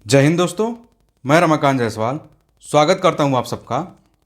जय हिंद दोस्तों। मैं रमाकांत जायसवाल स्वागत करता हूं आप सबका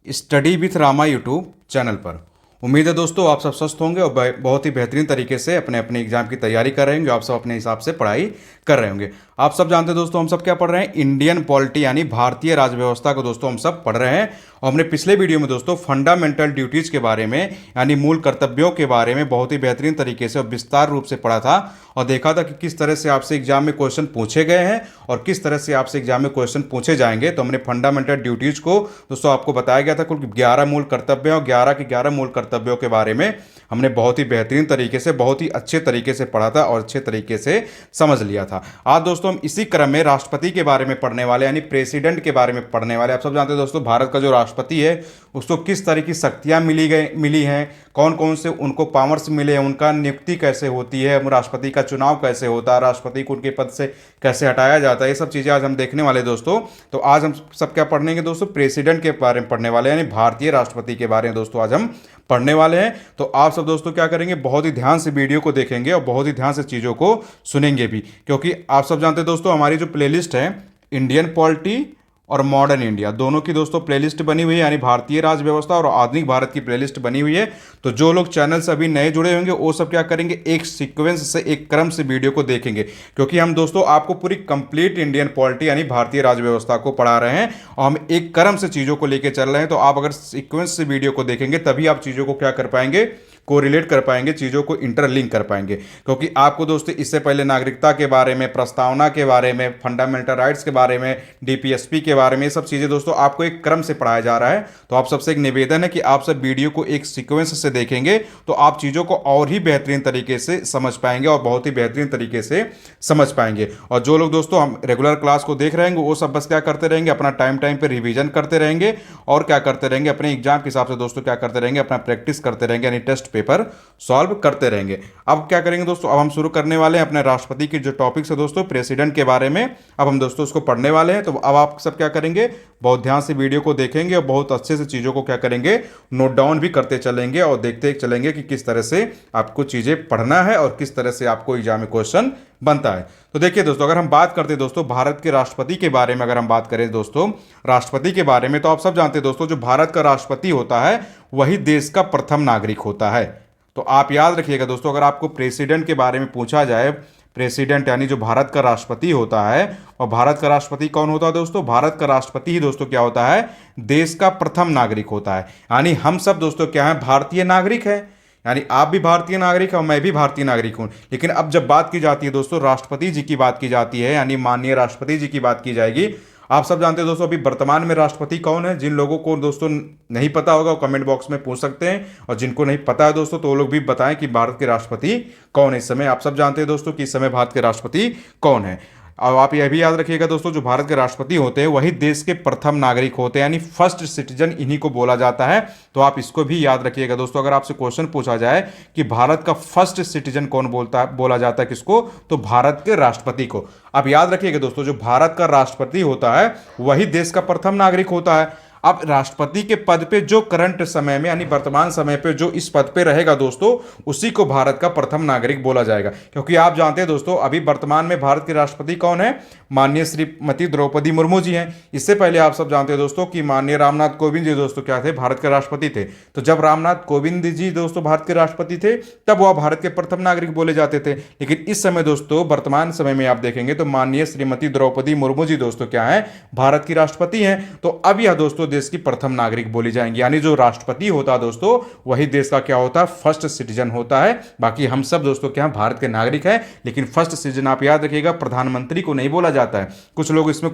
study with Rama YouTube channel पर। उम्मीद है दोस्तों आप सब स्वस्थ होंगे और बहुत ही बेहतरीन तरीके से अपने अपने एग्जाम की तैयारी कर रहे होंगे। आप सब अपने हिसाब से पढ़ाई कर रहे होंगे। आप सब जानते हैं दोस्तों हम सब क्या पढ़ रहे हैं, इंडियन पॉलिटी यानी भारतीय राज व्यवस्था को दोस्तों हम सब पढ़ रहे हैं। और हमने पिछले वीडियो में दोस्तों फंडामेंटल ड्यूटीज के बारे में यानी मूल कर्तव्यों के बारे में बहुत ही बेहतरीन तरीके से और विस्तार रूप से पढ़ा था और देखा था कि किस तरह से आपसे एग्जाम में क्वेश्चन पूछे गए हैं और किस तरह से आपसे एग्जाम में क्वेश्चन पूछे जाएंगे। तो हमने फंडामेंटल ड्यूटीज को दोस्तों आपको बताया गया था कुल 11 मूल कर्तव्य और 11 के 11 मूल कर्तव्यों के बारे में हमने बहुत ही बेहतरीन तरीके से बहुत ही अच्छे तरीके से पढ़ा था और अच्छे तरीके से समझ लिया था। आज दोस्तों हम इसी क्रम में राष्ट्रपति के बारे में पढ़ने वाले यानी प्रेसिडेंट के बारे में पढ़ने वाले। आप सब जानते हैं दोस्तों भारत का जो राष्ट्रपति है उसको किस तरह की शक्तियां मिली हैं, कौन कौन से उनको पावर्स मिले हैं, उनका नियुक्ति कैसे होती है, राष्ट्रपति का चुनाव कैसे होता है, राष्ट्रपति को उनके पद से कैसे हटाया जाता है, ये सब चीज़ें आज हम देखने वाले दोस्तों। तो आज हम सब क्या पढ़ेंगे दोस्तों, प्रेसिडेंट के बारे में पढ़ने वाले यानी भारतीय राष्ट्रपति के बारे में दोस्तों आज हम पढ़ने वाले हैं। तो आप सब दोस्तों क्या करेंगे, बहुत ही ध्यान से वीडियो को देखेंगे और बहुत ही ध्यान से चीज़ों को सुनेंगे भी, क्योंकि आप सब जानते हैं दोस्तों हमारी जो प्लेलिस्ट है इंडियन पॉलिटी और मॉडर्न इंडिया दोनों की दोस्तों प्लेलिस्ट बनी हुई है यानी भारतीय राज व्यवस्था और आधुनिक भारत की प्लेलिस्ट बनी हुई है। तो जो लोग चैनल से अभी नए जुड़े होंगे वो सब क्या करेंगे, एक सीक्वेंस से एक क्रम से वीडियो को देखेंगे, क्योंकि हम दोस्तों आपको पूरी कंप्लीट इंडियन पॉलिटी यानी भारतीय राज व्यवस्था को पढ़ा रहे हैं और हम एक क्रम से चीज़ों को लेकर चल रहे हैं। तो आप अगर सीक्वेंस से वीडियो को देखेंगे तभी आप चीज़ों को क्या कर पाएंगे, को रिलेट कर पाएंगे, चीज़ों को इंटरलिंक कर पाएंगे। क्योंकि आपको दोस्तों इससे पहले नागरिकता के बारे में, प्रस्तावना के बारे में, फंडामेंटल राइट्स के बारे में, डीपीएसपी के बारे में, ये सब चीज़ें दोस्तों आपको एक क्रम से पढ़ाया जा रहा है। तो आप सबसे एक निवेदन है कि आप सब वीडियो को एक सीक्वेंस से देखेंगे तो आप चीज़ों को और ही बेहतरीन तरीके से समझ पाएंगे और बहुत ही बेहतरीन तरीके से समझ पाएंगे। और जो लोग दोस्तों हम रेगुलर क्लास को देख रहे हैं वो सब बस क्या करते रहेंगे, अपना टाइम पर रिविजन करते रहेंगे और क्या करते रहेंगे, अपने एग्जाम के हिसाब से दोस्तों क्या करते रहेंगे, अपना प्रैक्टिस करते रहेंगे यानी टेस्ट पेपर सॉल्व करते रहेंगे। अब क्या करेंगे दोस्तों, अब हम शुरू करने वाले हैं अपने राष्ट्रपति के जो टॉपिक्स है दोस्तों प्रेसिडेंट के बारे में। अब हम दोस्तों उसको पढ़ने वाले हैं। तो अब आप सब क्या करेंगे, बहुत ध्यान से वीडियो को देखेंगे और बहुत अच्छे से चीज़ों को क्या करेंगे, नोट डाउन भी करते चलेंगे और देखते चलेंगे कि किस तरह से आपको चीज़ें पढ़ना है और किस तरह से आपको एग्जाम में क्वेश्चन बनता है। तो देखिए दोस्तों अगर हम बात करते हैं दोस्तों भारत के राष्ट्रपति के बारे में, अगर हम बात करें दोस्तों राष्ट्रपति के बारे में, तो आप सब जानते हैं दोस्तों जो भारत का राष्ट्रपति होता है वही देश का प्रथम नागरिक होता है। तो आप याद रखिएगा दोस्तों, अगर आपको प्रेसिडेंट के बारे में पूछा जाए, प्रेसिडेंट यानी जो भारत का राष्ट्रपति होता है, और भारत का राष्ट्रपति कौन होता है दोस्तों, भारत का राष्ट्रपति ही दोस्तों क्या होता है, देश का प्रथम नागरिक होता है। यानी हम सब दोस्तों क्या है, भारतीय नागरिक है, यानी आप भी भारतीय नागरिक हैं और मैं भी भारतीय नागरिक हूं। लेकिन अब जब बात की जाती है दोस्तों राष्ट्रपति जी की बात की जाती है यानी माननीय राष्ट्रपति जी की बात की जाएगी। आप सब जानते हैं दोस्तों अभी वर्तमान में राष्ट्रपति कौन है। जिन लोगों को दोस्तों नहीं पता होगा वो कमेंट बॉक्स में पूछ सकते हैं, और जिनको नहीं पता है दोस्तों तो वो लोग भी बताएं कि भारत के राष्ट्रपति कौन है इस समय। आप सब जानते हैं दोस्तों कि इस समय भारत के राष्ट्रपति कौन है। और आप यह भी याद रखिएगा दोस्तों जो भारत के राष्ट्रपति होते हैं वही देश के प्रथम नागरिक होते हैं यानी फर्स्ट सिटीजन इन्हीं को बोला जाता है। तो आप इसको भी याद रखिएगा दोस्तों। अगर आपसे क्वेश्चन पूछा जाए कि भारत का फर्स्ट सिटीजन कौन बोला जाता है किसको, तो भारत के राष्ट्रपति को। आप याद रखिएगा दोस्तों जो भारत का राष्ट्रपति होता है वही देश का प्रथम नागरिक होता है। अब राष्ट्रपति के पद पे जो करंट समय में यानी वर्तमान समय पे जो इस पद पे रहेगा दोस्तों उसी को भारत का प्रथम नागरिक बोला जाएगा। क्योंकि आप जानते हैं दोस्तों अभी वर्तमान में भारत के राष्ट्रपति कौन है, माननीय श्रीमती द्रौपदी मुर्मू जी हैं। इससे पहले आप सब जानते हैं दोस्तों कि माननीय रामनाथ कोविंद जी दोस्तों क्या थे, भारत के राष्ट्रपति थे। तो जब रामनाथ कोविंद जी दोस्तों भारत के राष्ट्रपति थे तब वह भारत के प्रथम नागरिक बोले जाते थे। लेकिन इस समय दोस्तों वर्तमान समय में आप देखेंगे तो माननीय श्रीमती द्रौपदी मुर्मू जी दोस्तों क्या है, भारत की राष्ट्रपति हैं। तो अब यह दोस्तों देश की प्रथम नागरिक बोली जाएंगी। यानी जो राष्ट्रपति होता है दोस्तों वही देश का क्या होता है, फर्स्ट सिटीजन होता है। बाकी हम सब दोस्तों क्या है, भारत के नागरिक हैं। लेकिन फर्स्ट सिटीजन आप याद रखिएगा प्रधानमंत्री को नहीं बोला जाता है। कुछ लोग इसमें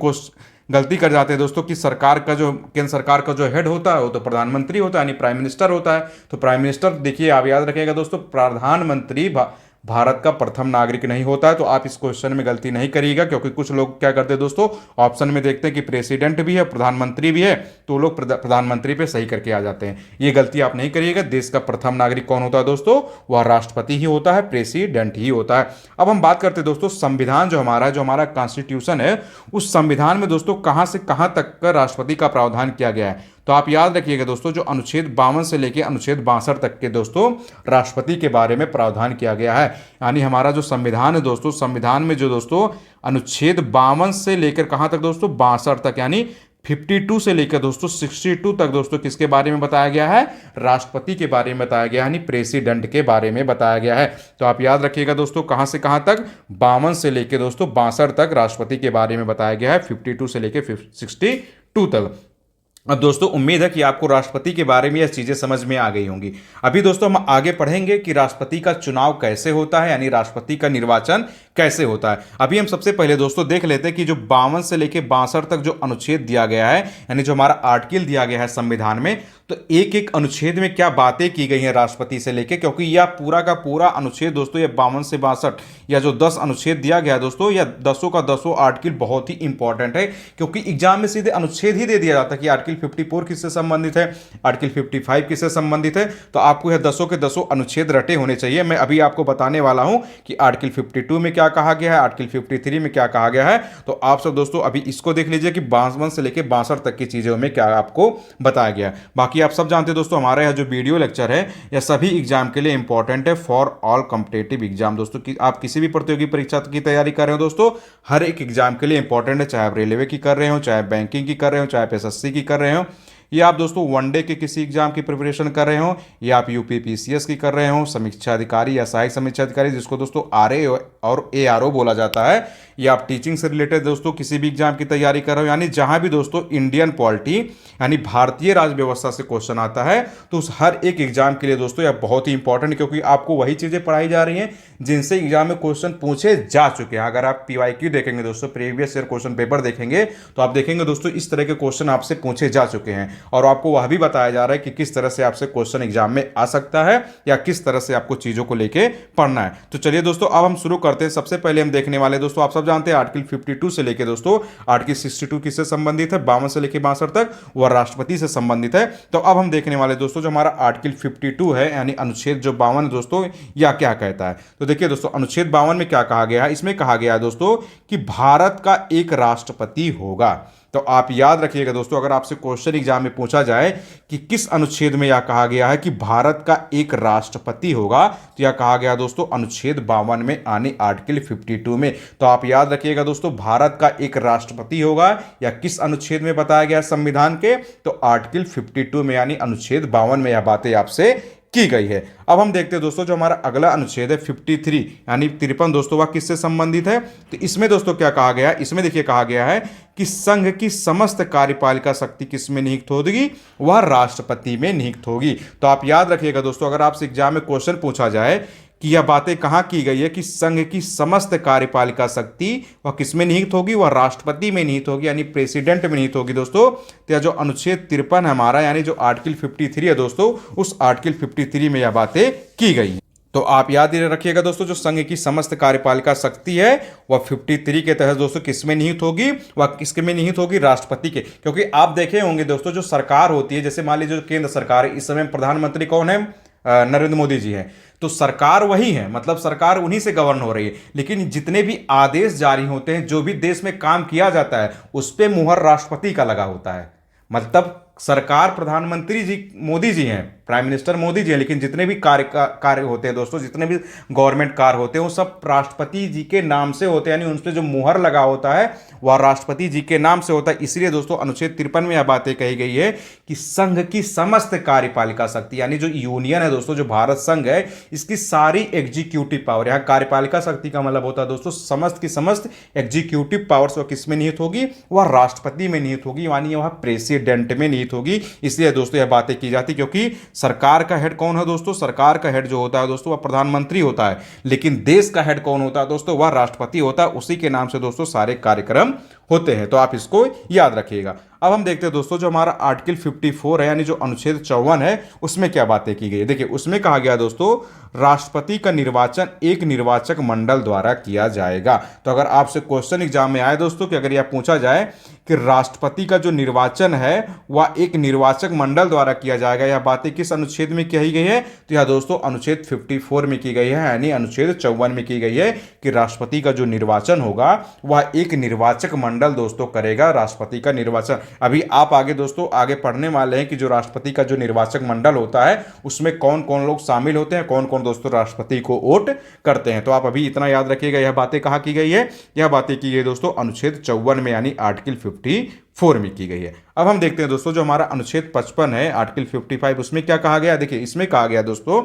गलती कर जाते हैं दोस्तों कि सरकार का जो केंद्र सरकार का जो हेड होता है वो तो प्रधानमंत्री होता है यानी प्राइम मिनिस्टर होता है। तो प्राइम मिनिस्टर देखिए आप याद रखिएगा दोस्तों प्रधानमंत्री भारत का प्रथम नागरिक नहीं होता है। तो आप इस क्वेश्चन में गलती नहीं करिएगा, क्योंकि कुछ लोग क्या करते हैं दोस्तों ऑप्शन में देखते हैं कि प्रेसिडेंट भी है प्रधानमंत्री भी है तो लोग प्रधानमंत्री पे सही करके आ जाते हैं। ये गलती आप नहीं करिएगा। देश का प्रथम नागरिक कौन होता है दोस्तों, वह राष्ट्रपति ही होता है, प्रेसिडेंट ही होता है। अब हम बात करते हैं दोस्तों संविधान जो हमारा कॉन्स्टिट्यूशन है उस संविधान में दोस्तों कहां से कहां तक का राष्ट्रपति का प्रावधान किया गया है। तो आप याद रखिएगा दोस्तों, जो अनुच्छेद 52 से लेकर अनुच्छेद 62 तक के दोस्तों राष्ट्रपति के बारे में प्रावधान किया गया है। यानी हमारा जो संविधान है दोस्तों, संविधान में जो दोस्तों अनुच्छेद 52 से लेकर कहां तक दोस्तों 62 तक, यानी 52 से लेकर दोस्तों 62 तक दोस्तों किसके बारे में बताया गया है, राष्ट्रपति के बारे में बताया गया है, यानी प्रेसिडेंट के बारे में बताया गया है। तो आप याद रखिएगा दोस्तों, कहां से कहां तक, 52 से लेकर दोस्तों 62 तक राष्ट्रपति के बारे में बताया गया है, 52 से लेकर 62 तक। अब दोस्तों उम्मीद है कि आपको राष्ट्रपति के बारे में यह चीजें समझ में आ गई होंगी। अभी दोस्तों हम आगे पढ़ेंगे कि राष्ट्रपति का चुनाव कैसे होता है, यानी राष्ट्रपति का निर्वाचन कैसे होता है। अभी हम सबसे पहले दोस्तों देख लेते हैं कि जो 52 से लेकर 62 तक जो अनुच्छेद दिया गया है, यानी जो हमारा आर्टिकल दिया गया है संविधान में, तो एक एक अनुच्छेद में क्या बातें की गई हैं राष्ट्रपति से लेकर, क्योंकि यह पूरा का पूरा अनुच्छेद दोस्तों, यह 52 से 62 या जो 10 अनुच्छेद दिया गया है दोस्तों, यह 10 का 10 आर्टिकल बहुत ही इंपॉर्टेंट है, क्योंकि एग्जाम में सीधे अनुच्छेद ही दे दिया जाता है कि आर्टिकल 54 किससे संबंधित है, आर्टिकल 55 किससे संबंधित है। तो आपको यह 10 के 10 अनुच्छेद रटे होने चाहिए। मैं अभी आपको बताने वाला हूं कि आर्टिकल 52 में क्या कहा गया है, आर्टिकल 53 में क्या कहा गया है। तो आप सब दोस्तों अभी इसको देख लीजिए कि 52 से लेकर 62 तक की चीजों में क्या आपको बताया गया है। बाकी आप सब जानते हैं दोस्तों, हमारा यह जो वीडियो लेक्चर है यह सभी एग्जाम के लिए इंपॉर्टेंट है, फॉर ऑल कॉम्पिटिटिव एग्जाम दोस्तों। कि आप किसी भी प्रतियोगी परीक्षा की तैयारी कर रहे हो दोस्तों, हर एक एग्जाम के लिए इंपॉर्टेंट है, चाहे आप रेलवे की कर रहे हो, चाहे बैंकिंग की कर रहे हो, चाहे आप एसएससी की कर रहे हो, या आप दोस्तों वनडे के किसी एग्जाम की प्रिपरेशन कर रहे हो, या आप यूपी पीसीएस की कर रहे हो, समीक्षा अधिकारी या सहायक समीक्षा अधिकारी जिसको दोस्तों आरए और एआरओ बोला जाता है, या आप टीचिंग से रिलेटेड दोस्तों किसी भी एग्जाम की तैयारी कर रहे हो, यानी जहां भी दोस्तों इंडियन पॉलिटी यानी भारतीय राज्य व्यवस्था से क्वेश्चन आता है, तो उस हर एक एग्जाम के लिए दोस्तों यह बहुत ही इंपॉर्टेंट, क्योंकि आपको वही चीजें पढ़ाई जा रही हैं जिनसे एग्जाम में क्वेश्चन पूछे जा चुके हैं। अगर आप पीवाईक्यू देखेंगे दोस्तों, प्रीवियस ईयर क्वेश्चन पेपर देखेंगे, तो आप देखेंगे दोस्तों इस तरह के क्वेश्चन आपसे पूछे जा चुके हैं, और आपको वह भी बताया जा रहा है कि किस तरह से आपसे क्वेश्चन एग्जाम में आ सकता है या किस तरह से आपको चीजों को लेके पढ़ना है। तो चलिए दोस्तों अब हम शुरू करते हैं। सबसे पहले हम देखने वाले दोस्तों, आप सब जानते हैं आर्टिकल 52 से लेके दोस्तों आर्टिकल 62 किससे संबंधित है, 52 से लेके 62 तक वह राष्ट्रपति से संबंधित है। तो अब हम देखने वाले दोस्तों जो हमारा आर्टिकल 52 है, यानी अनुच्छेद जो 52 दोस्तों यह क्या कहता है। तो देखिए दोस्तों अनुच्छेद 52 में क्या कहा गया है, इसमें कहा गया है दोस्तों कि भारत का एक राष्ट्रपति होगा। तो आप याद रखिएगा दोस्तों, अगर आपसे क्वेश्चन एग्जाम में पूछा जाए कि किस अनुच्छेद में यह कहा गया है कि भारत का एक राष्ट्रपति होगा, तो यह कहा गया दोस्तों अनुच्छेद 52 में, यानी आर्टिकल 52 में। तो आप याद रखिएगा दोस्तों, भारत का एक राष्ट्रपति होगा या किस अनुच्छेद में बताया गया संविधान के, तो आर्टिकल 52 में, यानी अनुच्छेद 52 में यह बातें आपसे की गई है। अब हम देखते हैं दोस्तों जो हमारा अगला अनुच्छेद है 53 यानी 53 दोस्तों, वह किससे संबंधित है। तो इसमें दोस्तों क्या कहा गया है, इसमें देखिए कहा गया है कि संघ की समस्त कार्यपालिका शक्ति किसमें निहित होगी, वह राष्ट्रपति में निहित होगी। तो आप याद रखिएगा दोस्तों, अगर आपसे एग्जाम में क्वेश्चन पूछा जाए कि यह बातें कहां की गई है कि संघ की समस्त कार्यपालिका शक्ति वह किसमें निहित होगी, वह राष्ट्रपति में निहित होगी, यानी प्रेसिडेंट में निहित होगी दोस्तों। तो यह जो अनुच्छेद 53 हमारा, यानी जो आर्टिकल 53 है दोस्तों, उस आर्टिकल 53 में यह बातें की गई हैं। तो आप याद रखिएगा दोस्तों, जो संघ की समस्त कार्यपालिका शक्ति है वह 53 के तहत दोस्तों किसमें निहित होगी, वह किसके में निहित होगी, राष्ट्रपति के। क्योंकि आप देखे होंगे दोस्तों, जो सरकार होती है, जैसे मान लीजिए केंद्र सरकार है, इस समय प्रधानमंत्री कौन है, नरेंद्र मोदी जी हैं। तो सरकार वही है, मतलब सरकार उन्हीं से गवर्न हो रही है, लेकिन जितने भी आदेश जारी होते हैं, जो भी देश में काम किया जाता है, उस पर मुहर राष्ट्रपति का लगा होता है। मतलब सरकार प्रधानमंत्री जी मोदी जी हैं, प्राइम मिनिस्टर मोदी जी हैं, लेकिन जितने भी कार्य होते हैं दोस्तों, जितने भी गवर्नमेंट कार्य होते हैं, वो सब राष्ट्रपति जी के नाम से होते हैं, यानी उन पर जो मुहर लगा होता है वह राष्ट्रपति जी के नाम से होता है। इसलिए दोस्तों अनुच्छेद 53 में यह बातें कही गई है कि संघ की समस्त कार्यपालिका शक्ति, यानी जो यूनियन है दोस्तों, जो भारत संघ है, इसकी सारी एग्जीक्यूटिव पावर, यहाँ कार्यपालिका शक्ति का मतलब होता है दोस्तों समस्त की समस्त एग्जीक्यूटिव पावर्स, वह किसमें निहित होगी, वह राष्ट्रपति में निहित होगी, यानी वह प्रेसिडेंट में निहित होगी। इसलिए दोस्तों यह बातें की जाती, क्योंकि सरकार का हेड कौन है दोस्तों, सरकार का हेड जो होता है दोस्तों वह प्रधानमंत्री होता है, लेकिन देश का हेड कौन होता है दोस्तों, वह राष्ट्रपति होता है। उसी के नाम से दोस्तों सारे कार्यक्रम होते हैं, तो आप इसको याद रखिएगा। अब हम देखते हैं दोस्तों जो हमारा आर्टिकल 54 है, यानी जो अनुच्छेद 54 है, उसमें क्या बातें की गई है। देखिए उसमें कहा गया दोस्तों, राष्ट्रपति का निर्वाचन एक निर्वाचक मंडल द्वारा किया जाएगा। तो अगर आपसे क्वेश्चन एग्जाम में आए दोस्तों कि अगर यह पूछा जाए कि राष्ट्रपति का जो निर्वाचन है वह एक निर्वाचक मंडल द्वारा किया जाएगा, यह बातें किस अनुच्छेद में कही गई है, तो यह दोस्तों अनुच्छेद 54 में की गई है, यानी अनुच्छेद 54 में की गई है कि राष्ट्रपति का जो निर्वाचन होगा वह एक निर्वाचक मंडल मंडल दोस्तों करेगा राष्ट्रपति का निर्वाचन। अभी आप आगे दोस्तों आगे पढ़ने वाले हैं कि जो राष्ट्रपति का जो निर्वाचक मंडल होता है उसमें कौन कौन लोग शामिल होते हैं, कौन कौन दोस्तों राष्ट्रपति को वोट करते हैं। तो आप अभी इतना याद रखिएगा, यह बातें कहाँ की गई है, यह बातें की गई दोस्तों अनुच्छेद 54 में यानी आर्टिकल 54 में की गई है। अब हम देखते हैं दोस्तों जो हमारा अनुच्छेद 55 है आर्टिकल 55, उसमें क्या कहा गया, देखिए इसमें कहा गया दोस्तों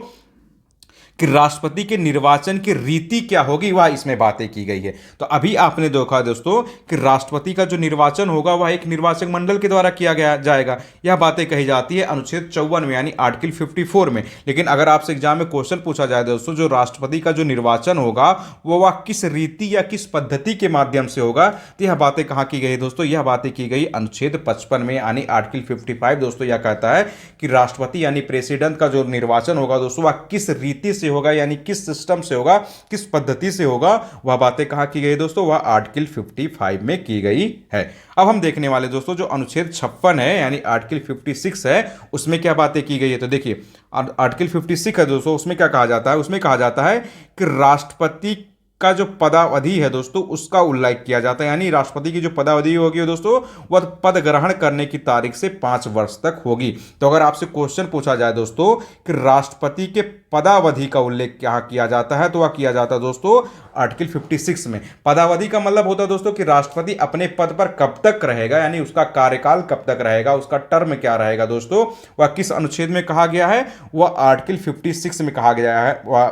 कि राष्ट्रपति के निर्वाचन की रीति क्या होगी वह इसमें बातें की गई है। तो अभी आपने देखा दोस्तों कि राष्ट्रपति का जो निर्वाचन होगा वह एक निर्वाचक मंडल के द्वारा किया गया जाएगा, यह बातें कही जाती है अनुच्छेद 54 में यानी आर्टिकल 54 में। लेकिन अगर आपसे एग्जाम में क्वेश्चन पूछा जाए दोस्तों जो राष्ट्रपति का जो निर्वाचन होगा वह किस रीति या किस पद्धति के माध्यम से होगा, तो यह बातें कहाँ की गई दोस्तों, यह बातें की गई अनुच्छेद 55 में यानी आर्टिकल 55 दोस्तों। यह कहता है कि राष्ट्रपति यानी प्रेसिडेंट का जो निर्वाचन होगा दोस्तों वह किस रीति से होगा, यानी किस सिस्टम से होगा, किस पद्धति से होगा, वह बातें कहां की गई दोस्तों, वह आर्टिकल 55 में की गई है। अब हम देखने वाले दोस्तों जो अनुच्छेद 56 है यानी आर्टिकल 56 है उसमें क्या बातें की गई है। तो देखिए आर्टिकल 56 है दोस्तों, उसमें क्या कहा जाता है, उसमें कहा जाता है कि राष्ट्रपति का जो पदावधि है दोस्तों उसका उल्लेख किया जाता है, यानी राष्ट्रपति की जो पदावधि होगी दोस्तों वह पद ग्रहण करने की तारीख से 5 वर्ष तक होगी। तो अगर आपसे क्वेश्चन पूछा जाए दोस्तों कि राष्ट्रपति के पदावधि का उल्लेख क्या किया जाता है, तो वह किया जाता है दोस्तों आर्टिकल 56 में। पदावधि का मतलब होता है दोस्तों कि राष्ट्रपति अपने पद पर कब तक रहेगा, यानी उसका कार्यकाल कब तक रहेगा, उसका टर्म क्या रहेगा दोस्तों, वह किस अनुच्छेद में कहा गया है, वह आर्टिकल 56 में कहा गया है, वह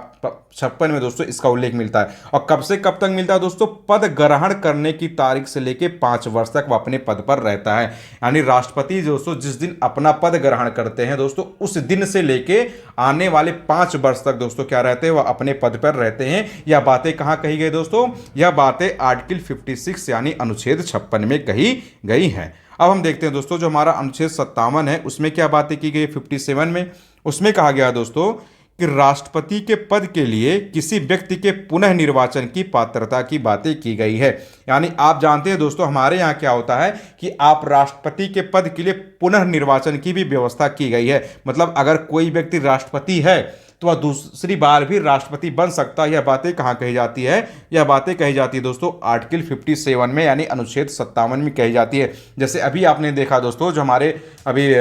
56 में दोस्तों इसका उल्लेख मिलता है। और कब से कब तक मिलता है दोस्तों, पद ग्रहण करने की तारीख से लेके 5 वर्ष तक वह अपने पद पर रहता है। यानी राष्ट्रपति दोस्तों जिस दिन अपना पद ग्रहण करते हैं दोस्तों उस दिन से लेके आने वाले 5 वर्ष तक दोस्तों क्या रहते हैं, वह अपने पद पर रहते हैं। यह बातें कहां कही गई दोस्तों, यह बातें आर्टिकल 56 यानी अनुच्छेद 56 में कही गई हैं। अब हम देखते हैं दोस्तों जो हमारा अनुच्छेद 57 है उसमें क्या बातें की गई 57 में, उसमें कहा गया दोस्तों कि राष्ट्रपति के पद के लिए किसी व्यक्ति के पुनः निर्वाचन की पात्रता की बातें की गई है। यानी आप जानते हैं दोस्तों हमारे यहाँ क्या होता है कि आप राष्ट्रपति के पद के लिए पुनः निर्वाचन की भी व्यवस्था की गई है। मतलब अगर कोई व्यक्ति राष्ट्रपति है तो वह दूसरी बार भी राष्ट्रपति बन सकता है। यह बातें कहाँ कही जाती है, यह बातें कही जाती है दोस्तों आर्टिकल 57 में यानी अनुच्छेद 57 में कही जाती है। जैसे अभी आपने देखा दोस्तों जो हमारे अभी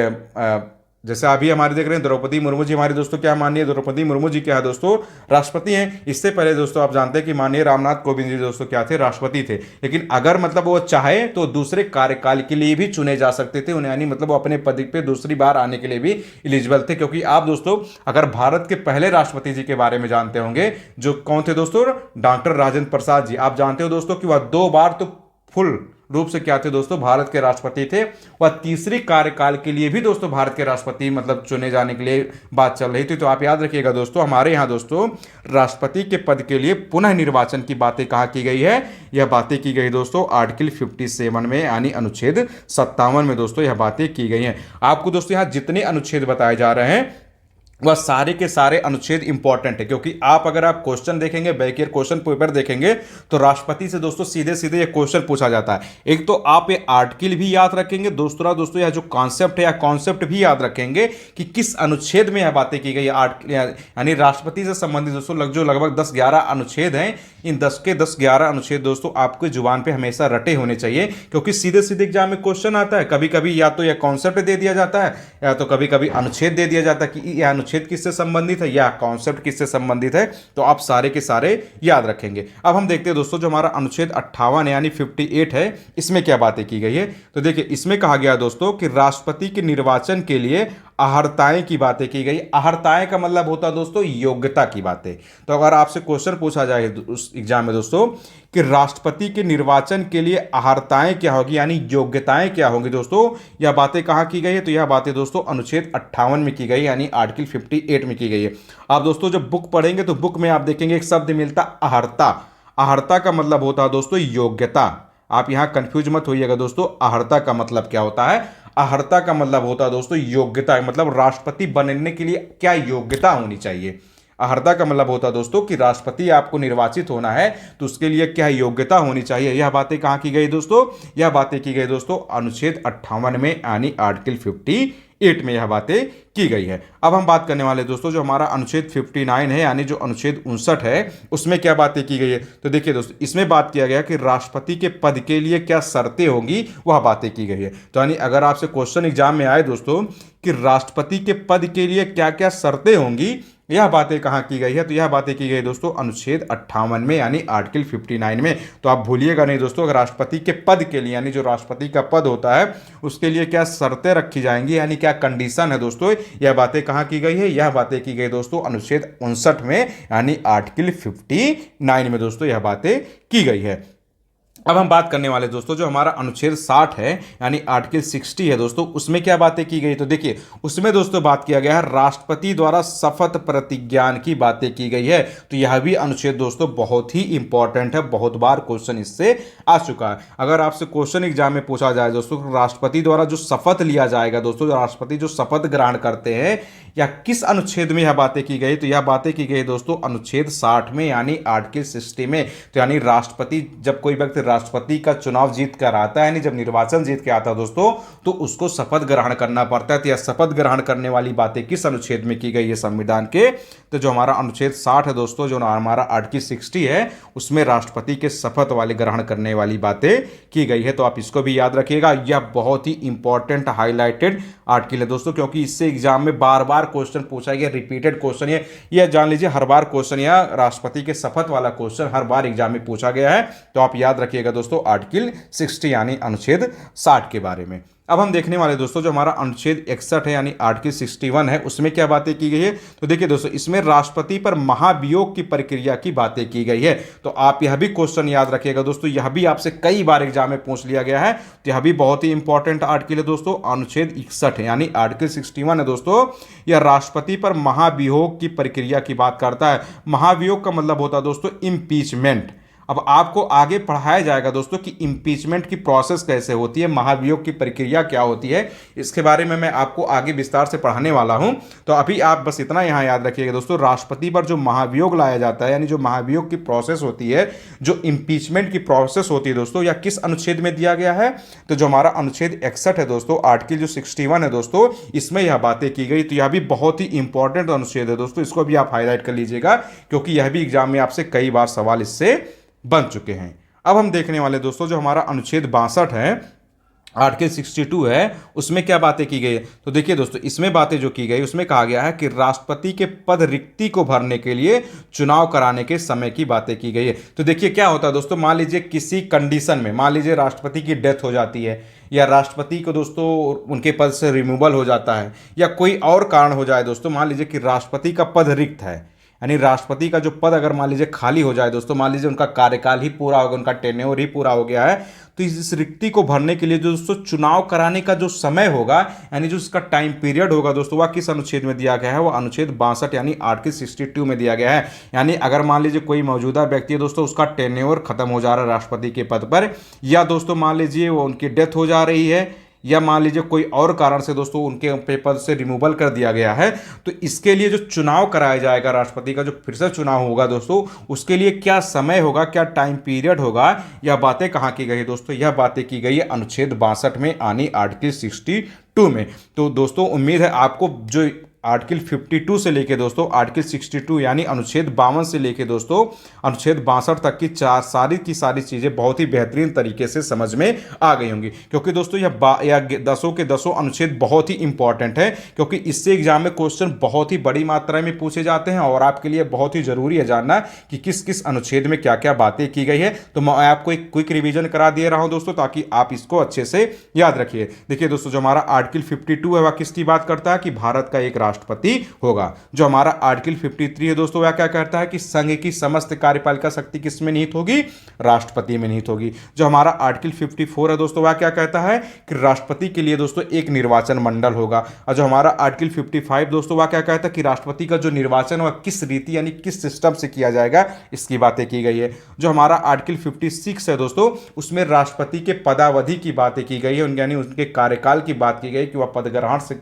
जैसे अभी हमारे देख रहे हैं द्रौपदी मुर्मू जी, हमारे दोस्तों क्या माननीय द्रौपदी मुर्मू जी क्या है दोस्तों, राष्ट्रपति हैं। इससे पहले दोस्तों आप जानते हैं कि माननीय रामनाथ कोविंद जी दोस्तों क्या थे, राष्ट्रपति थे। लेकिन अगर मतलब वो चाहे तो दूसरे कार्यकाल के लिए भी चुने जा सकते थे उन्हें, यानी मतलब वो अपने पद पे दूसरी बार आने के लिए भी एलिजिबल थे। क्योंकि आप दोस्तों अगर भारत के पहले राष्ट्रपति जी के बारे में जानते होंगे जो कौन थे दोस्तों, डॉक्टर राजेंद्र प्रसाद जी। आप जानते हो दोस्तों कि वह 2 बार तो फुल रूप से क्या थे दोस्तों, भारत के राष्ट्रपति थे। वह तीसरी कार्यकाल के लिए भी दोस्तों भारत के राष्ट्रपति मतलब चुने जाने के लिए बात चल रही थी। तो आप याद रखिएगा दोस्तों हमारे यहाँ दोस्तों राष्ट्रपति के पद के लिए पुनः निर्वाचन की बातें कहाँ की गई है, यह बातें की गई दोस्तों आर्टिकल 57 में यानी अनुच्छेद 57 में दोस्तों यह बातें की गई हैं। आपको दोस्तों यहाँ जितने अनुच्छेद बताए जा रहे हैं वह सारे के सारे अनुच्छेद इंपॉर्टेंट है। क्योंकि आप अगर आप क्वेश्चन देखेंगे, बैक ईयर क्वेश्चन पेपर देखेंगे तो राष्ट्रपति से दोस्तों सीधे सीधे ये क्वेश्चन पूछा जाता है। एक तो आप ये आर्टिकल भी याद रखेंगे, दूसरा दोस्तों यह जो कॉन्सेप्ट है या कॉन्सेप्ट भी याद रखेंगे कि किस अनुच्छेद में यह बातें की गई है। यानी राष्ट्रपति से संबंधित दोस्तों जो लगभग 10-11 अनुच्छेद हैं, इन 10 के 10-11 अनुच्छेद दोस्तों आपको जुबान पे हमेशा रटे होने चाहिए। क्योंकि सीधे सीधे एग्जाम में क्वेश्चन आता है, कभी कभी या तो यह कॉन्सेप्ट दे दिया जाता है या तो कभी कभी अनुच्छेद दे दिया जाता है कि यह अनुच्छेद किससे संबंधित है या कॉन्सेप्ट किससे संबंधित है। तो आप सारे के सारे याद रखेंगे। अब हम देखते हैं दोस्तों जो हमारा अनुच्छेद 58 यानी 58 है इसमें क्या बातें की गई है। तो देखिए इसमें कहा गया दोस्तों कि राष्ट्रपति के निर्वाचन के लिए अहर्ताएं की बातें की गई। अहर्ताएं का मतलब होता है दोस्तों योग्यता की बातें। तो अगर आपसे क्वेश्चन पूछा जाए उस एग्जाम में दोस्तों कि राष्ट्रपति के निर्वाचन के लिए अहर्ताएं क्या होगी यानी योग्यताएं क्या होंगी दोस्तों, यह बातें कहाँ की गई है, तो यह बातें दोस्तों अनुच्छेद 58 में की गई यानी आर्टिकल 58 में की गई है। आप दोस्तों जब बुक पढ़ेंगे तो बुक में आप देखेंगे एक शब्द मिलता अहर्ता। अहर्ता का मतलब होता है दोस्तों योग्यता। आप यहाँ कंफ्यूज मत होइएगा दोस्तों, अहर्ता का मतलब क्या होता है, अहर्ता का मतलब होता है दोस्तों योग्यता। मतलब राष्ट्रपति बनने के लिए क्या योग्यता होनी चाहिए। अहर्ता का मतलब होता है दोस्तों कि राष्ट्रपति आपको निर्वाचित होना है तो उसके लिए क्या योग्यता होनी चाहिए। यह बातें कहाँ की गई दोस्तों, यह बातें की गई दोस्तों अनुच्छेद 58 में यानी आर्टिकल 58 में यह बातें की गई है। अब हम बात करने वाले दोस्तों जो हमारा अनुच्छेद 59 है यानी जो अनुच्छेद 59 है उसमें क्या बातें की गई है। तो देखिए दोस्तों इसमें बात किया गया कि राष्ट्रपति के पद के लिए क्या शर्तें होंगी वह बातें की गई है। तो यानी अगर आपसे क्वेश्चन एग्जाम में आए दोस्तों कि राष्ट्रपति के पद के लिए क्या क्या शर्तें होंगी, यह बातें कहाँ की गई है, तो यह बातें की गई दोस्तों अनुच्छेद 58 में यानी आर्टिकल 59 में। तो आप भूलिएगा नहीं दोस्तों, अगर राष्ट्रपति के पद के लिए यानी जो राष्ट्रपति का पद होता है उसके लिए क्या शर्तें रखी जाएंगी यानी क्या कंडीशन है दोस्तों, यह बातें कहाँ की गई है, यह बातें की गई दोस्तों अनुच्छेद 59 में यानी आर्टिकल 59 में दोस्तों यह बातें की गई है। अब हम बात करने वाले दोस्तों जो हमारा अनुच्छेद 60 है यानी आर्टिकल 60 है दोस्तों, उसमें क्या बातें की गई। तो देखिए उसमें दोस्तों बात किया गया है राष्ट्रपति द्वारा शपथ प्रतिज्ञान की बातें की गई है। तो यह भी अनुच्छेद दोस्तों बहुत ही इंपॉर्टेंट है, बहुत बार क्वेश्चन इससे आ चुका है। अगर आपसे क्वेश्चन एग्जाम में पूछा जाए दोस्तों राष्ट्रपति द्वारा जो शपथ लिया जाएगा दोस्तों, राष्ट्रपति जो शपथ ग्रहण करते हैं या किस अनुच्छेद में यह बातें की गई, तो यह बातें की गई दोस्तों अनुच्छेद 60 में यानी आर्टिकल 60 में। तो यानी राष्ट्रपति जब कोई व्यक्ति राष्ट्रपति का चुनाव जीत कर आता है यानी जब निर्वाचन जीत के आता है दोस्तों तो उसको शपथ ग्रहण करना पड़ता है। तो यह शपथ ग्रहण करने वाली बातें किस अनुच्छेद में की गई है संविधान के, तो जो हमारा अनुच्छेद 60 है दोस्तों, जो हमारा आर्टिकल 60 है उसमें राष्ट्रपति के शपथ वाले ग्रहण करने वाली बातें की गई है। तो आप इसको भी याद रखिएगा, यह बहुत ही इंपॉर्टेंट हाईलाइटेड आर्टिकल है दोस्तों, क्योंकि इससे एग्जाम में बार बार क्वेश्चन पूछा गया, रिपीटेड क्वेश्चन है यह जान लीजिए, हर बार क्वेश्चन या राष्ट्रपति के शपथ वाला क्वेश्चन हर बार एग्जाम में पूछा गया है। तो आप याद रखिएगा दोस्तों आर्टिकल 60 यानी अनुच्छेद 60 के बारे में। अब हम देखने वाले दोस्तों जो हमारा अनुच्छेद 61 है यानी आर्टिकल 61 है उसमें क्या बातें की गई है। तो देखिए दोस्तों इसमें राष्ट्रपति पर महाभियोग की प्रक्रिया की बातें की गई है। तो आप यह भी क्वेश्चन याद रखिएगा दोस्तों, यह भी आपसे कई बार एग्जाम में पूछ लिया गया है। तो यह भी बहुत ही इंपॉर्टेंट आर्टिकल है दोस्तों, अनुच्छेद 61 है यानी आर्टिकल 61 है दोस्तों, यह राष्ट्रपति पर महाभियोग की प्रक्रिया की बात करता है। महाभियोग का मतलब होता है दोस्तों इम्पीचमेंट। अब आपको आगे पढ़ाया जाएगा दोस्तों कि इम्पीचमेंट की प्रोसेस कैसे होती है, महाभियोग की प्रक्रिया क्या होती है, इसके बारे में मैं आपको आगे विस्तार से पढ़ाने वाला हूं। तो अभी आप बस इतना यहां याद रखिएगा दोस्तों, राष्ट्रपति पर जो महाभियोग लाया जाता है यानी जो महाभियोग की प्रोसेस होती है, जो इम्पीचमेंट की प्रोसेस होती है दोस्तों, या किस अनुच्छेद में दिया गया है, तो जो हमारा अनुच्छेद 61 है दोस्तों, आर्टिकल जो 61 है दोस्तों, इसमें यह बातें की गई। तो यह भी बहुत ही इंपॉर्टेंट अनुच्छेद है दोस्तों, इसको भी आप हाईलाइट कर लीजिएगा क्योंकि यह भी एग्जाम में आपसे कई बार सवाल इससे बन चुके हैं। अब हम देखने वाले दोस्तों जो हमारा अनुच्छेद 62 है आर्टिकल 62 है उसमें क्या बातें की गई है। तो देखिए दोस्तों इसमें बातें जो की गई उसमें कहा गया है कि राष्ट्रपति के पद रिक्ति को भरने के लिए चुनाव कराने के समय की बातें की गई है। तो देखिए क्या होता है दोस्तों, मान लीजिए किसी कंडीशन में, मान लीजिए राष्ट्रपति की डेथ हो जाती है या राष्ट्रपति को दोस्तों उनके पद से रिमूवल हो जाता है या कोई और कारण हो जाए दोस्तों, मान लीजिए कि राष्ट्रपति का पद रिक्त है यानी राष्ट्रपति का जो पद अगर मान लीजिए खाली हो जाए दोस्तों, मान लीजिए उनका कार्यकाल ही पूरा हो गया, उनका टेन्योर ही पूरा हो गया है, तो इस रिक्ति को भरने के लिए जो दोस्तों चुनाव कराने का जो समय होगा यानी जो इसका टाइम पीरियड होगा दोस्तों, वह किस अनुच्छेद में दिया गया है, वो अनुच्छेद 62 यानी आर्टिकल 62 में दिया गया है। यानी अगर मान लीजिए कोई मौजूदा व्यक्ति है दोस्तों, उसका टेन्योर खत्म हो जा रहा है राष्ट्रपति के पद पर, या दोस्तों मान लीजिए वो उनकी डेथ हो जा रही है, या मान लीजिए कोई और कारण से दोस्तों उनके पद से रिमूवल कर दिया गया है, तो इसके लिए जो चुनाव कराया जाएगा राष्ट्रपति का, जो फिर से चुनाव होगा दोस्तों, उसके लिए क्या समय होगा, क्या टाइम पीरियड होगा, यह बातें कहाँ की गई दोस्तों, यह बातें की गई है अनुच्छेद 62 में यानी आर्टिकल 62 में। तो दोस्तों उम्मीद है आपको जो आर्टिकल 52 से लेके दोस्तों आर्टिकल 62 यानी अनुच्छेद 52 से लेके दोस्तों अनुच्छेद 62 तक की सारी चीज़ें बहुत ही बेहतरीन तरीके से समझ में आ गई होंगी, क्योंकि दोस्तों यह दसों के दसों अनुच्छेद बहुत ही इंपॉर्टेंट है, क्योंकि इससे एग्जाम में क्वेश्चन बहुत ही बड़ी मात्रा में पूछे जाते हैं और आपके लिए बहुत ही जरूरी है जानना कि किस किस अनुच्छेद में क्या क्या बातें की गई है। तो मैं आपको एक क्विक रिविजन करा दे रहा हूं दोस्तों ताकि आप इसको अच्छे से याद रखिए। देखिए दोस्तों जो हमारा आर्टिकल 52 है वह किसकी बात करता है कि भारत का एक राष्ट्रपति होगा। जो हमारा आर्टिकल 53 है दोस्तों वह क्या कहता है कि संघ की समस्त कार्यपालिका शक्ति किस में निहित होगी, राष्ट्रपति में निहित होगी। जो हमारा आर्टिकल 54 है दोस्तों वह क्या कहता है कि राष्ट्रपति के लिए दोस्तों एक निर्वाचन मंडल होगा। और जो हमारा आर्टिकल 55 दोस्तों वह क्या कहता है कि राष्ट्रपति का जो निर्वाचन वह किस रीति यानी किस सिस्टम से किया जाएगा, इसकी बातें की गई है। जो हमारा आर्टिकल 56 है दोस्तों उसमें राष्ट्रपति के पदावधि की बातें की गई है, यानी उनके कार्यकाल की बात की गई कि वह पद ग्रहण से